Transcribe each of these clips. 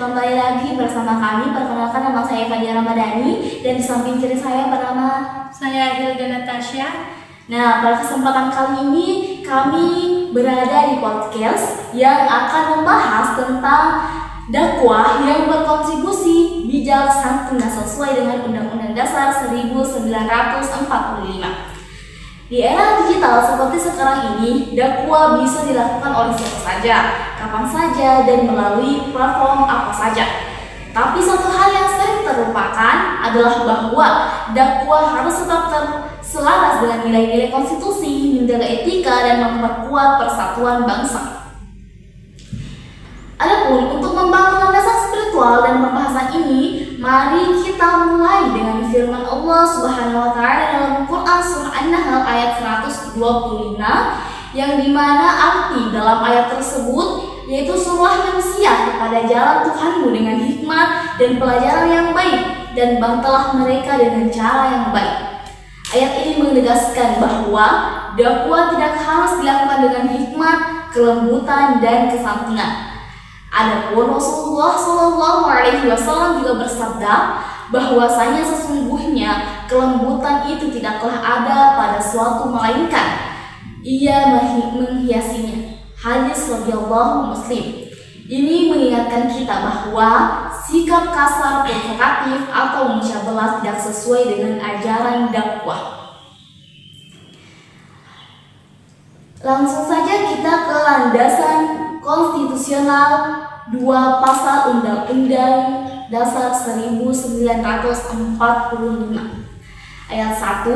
kembali lagi bersama kami. Perkenalkan, nama saya Fadia Ramadhani dan di samping kiri saya bernama saya Hilda Natasha. Nah, pada kesempatan kali ini kami berada di podcast yang akan membahas tentang dakwah yang berkontribusi bijak, santun, dan sesuai dengan Undang-Undang Dasar 1945. Di era digital seperti sekarang ini, dakwah bisa dilakukan oleh siapa saja, kapan saja, dan melalui platform apa saja. Tapi satu hal yang sering terlupakan adalah bahwa dakwah harus tetap selaras dengan nilai-nilai konstitusi, menjaga etika, dan memperkuat persatuan bangsa. Adapun untuk membangun landasan spiritual dan pembahasan ini, mari kita mulai dengan firman Allah Subhanahu wa taala dalam Quran surah An-Nahl ayat 125, yang dimana arti dalam ayat tersebut yaitu suruhlah manusia kepada jalan Tuhanmu dengan hikmat dan pelajaran yang baik, dan bantalah mereka dengan cara yang baik. Ayat ini menegaskan bahwa dakwah tidak harus dilakukan dengan hikmat, kelembutan, dan kesantunan. Adapun Rasulullah SAW juga bersabda bahwasanya sesungguhnya kelembutan itu tidaklah ada pada suatu melainkan ia menghiasinya. Hadis radhiyallahu Muslim. Ini mengingatkan kita bahwa sikap kasar, provokatif, atau memecah belah tidak sesuai dengan ajaran dakwah. Langsung saja kita ke landasan konstitusional 2 pasal Undang-Undang Dasar 1945. Ayat 1,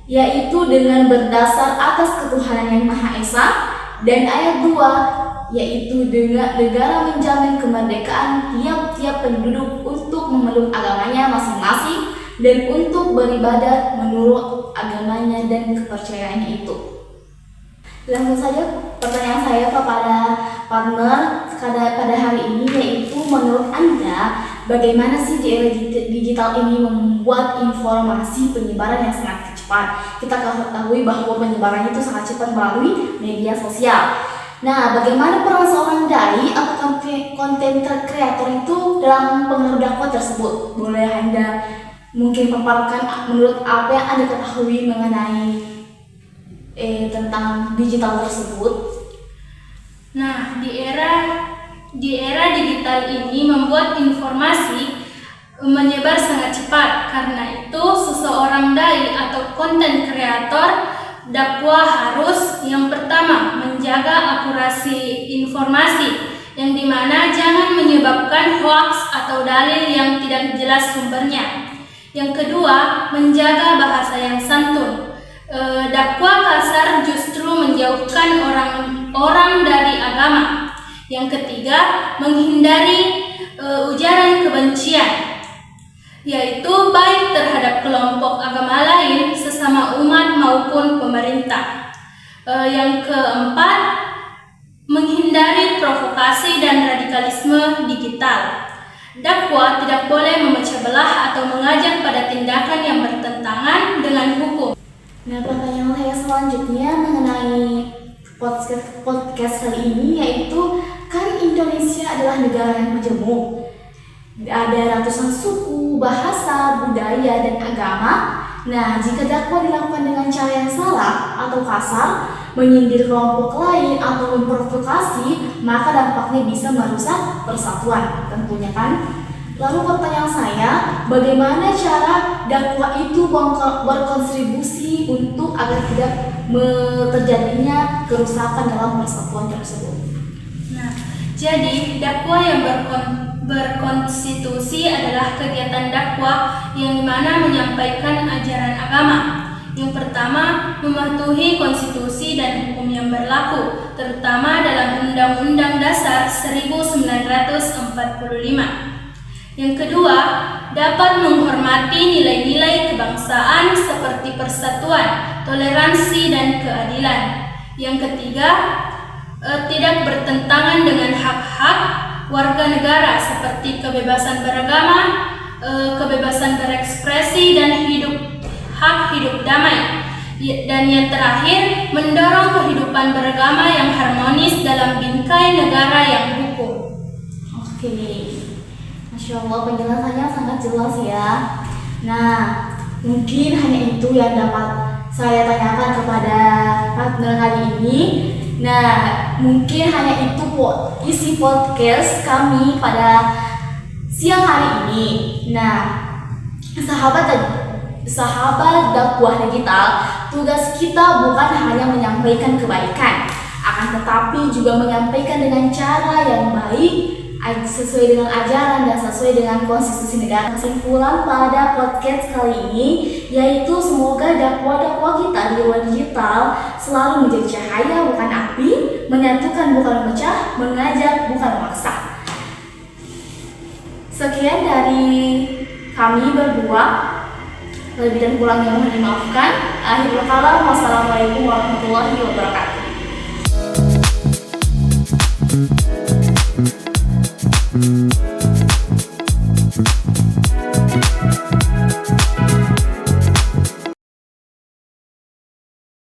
yaitu dengan berdasar atas ketuhanan yang Maha Esa, dan ayat 2, yaitu dengan negara menjamin kemerdekaan tiap-tiap penduduk untuk memeluk agamanya masing-masing dan untuk beribadah menurut agamanya dan kepercayaannya itu. Langsung saja pertanyaan saya kepada partner pada hari ini, yaitu menurut Anda bagaimana sih di era digital ini membuat informasi penyebaran yang sangat cepat? Kita ketahui bahwa penyebaran itu sangat cepat melalui media sosial. Nah, bagaimana peran seorang dai atau konten kreator itu dalam pengaruh dakwah tersebut? Boleh Anda mungkin paparkan menurut apa yang Anda ketahui mengenai tentang digital tersebut? Nah, di era digital ini membuat informasi menyebar sangat cepat. Karena itu seseorang dai atau konten kreator dakwah harus yang pertama menjaga akurasi informasi, yang dimana jangan menyebabkan hoaks atau dalil yang tidak jelas sumbernya. Yang kedua, menjaga bahasa yang santun. Dakwah kasar justru menjauhkan orang dari agama. Yang ketiga, menghindari ujaran kebencian, yaitu baik terhadap kelompok agama lain, sesama umat maupun pemerintah. Yang keempat, menghindari provokasi dan radikalisme digital. Dakwah tidak boleh memecah belah atau mengajak pada tindakan yang bertentangan dengan hukum. Nah, pertanyaan saya selanjutnya mengenai podcast kali ini, yaitu kan Indonesia adalah negara yang majemuk. Ada ratusan suku, bahasa, budaya, dan agama. Nah, jika dakwah dilakukan dengan cara yang salah atau kasar, menyindir kelompok lain atau memprovokasi, maka dampaknya bisa merusak persatuan tentunya kan. Lalu pertanyaan saya, bagaimana cara dakwah itu berkontribusi untuk agar tidak terjadinya kerusakan dalam persatuan tersebut? Nah, jadi dakwah yang berkonstitusi adalah kegiatan dakwah yang dimana menyampaikan ajaran agama. Yang pertama, mematuhi konstitusi dan hukum yang berlaku, terutama dalam Undang-Undang Dasar 1945. Yang kedua, dapat menghormati nilai-nilai kebangsaan seperti persatuan, toleransi, dan keadilan. Yang ketiga, tidak bertentangan dengan hak-hak warga negara seperti kebebasan beragama, kebebasan berekspresi, dan hak hidup damai. Dan yang terakhir, mendorong kehidupan beragama yang harmonis dalam bingkai negara yang hukum. Oke. Masya Allah, penjelasannya sangat jelas ya. Nah, mungkin hanya itu yang dapat saya tanyakan kepada partner kali ini. Nah, mungkin hanya itu isi podcast kami pada siang hari ini. Nah, sahabat dakwah digital, tugas kita bukan hanya menyampaikan kebaikan, akan tetapi juga menyampaikan dengan cara yang baik, sesuai dengan ajaran dan sesuai dengan konstitusi negara. Kesimpulan pada podcast kali ini yaitu semoga dakwah-dakwah kita di luar digital selalu menjadi cahaya bukan api, menyatukan bukan memecah, mengajak bukan memaksa. Sekian dari kami berdua, lebih dan kurangnya mohon dimaafkan. Akhirul kalam, wassalamualaikum warahmatullahi wabarakatuh.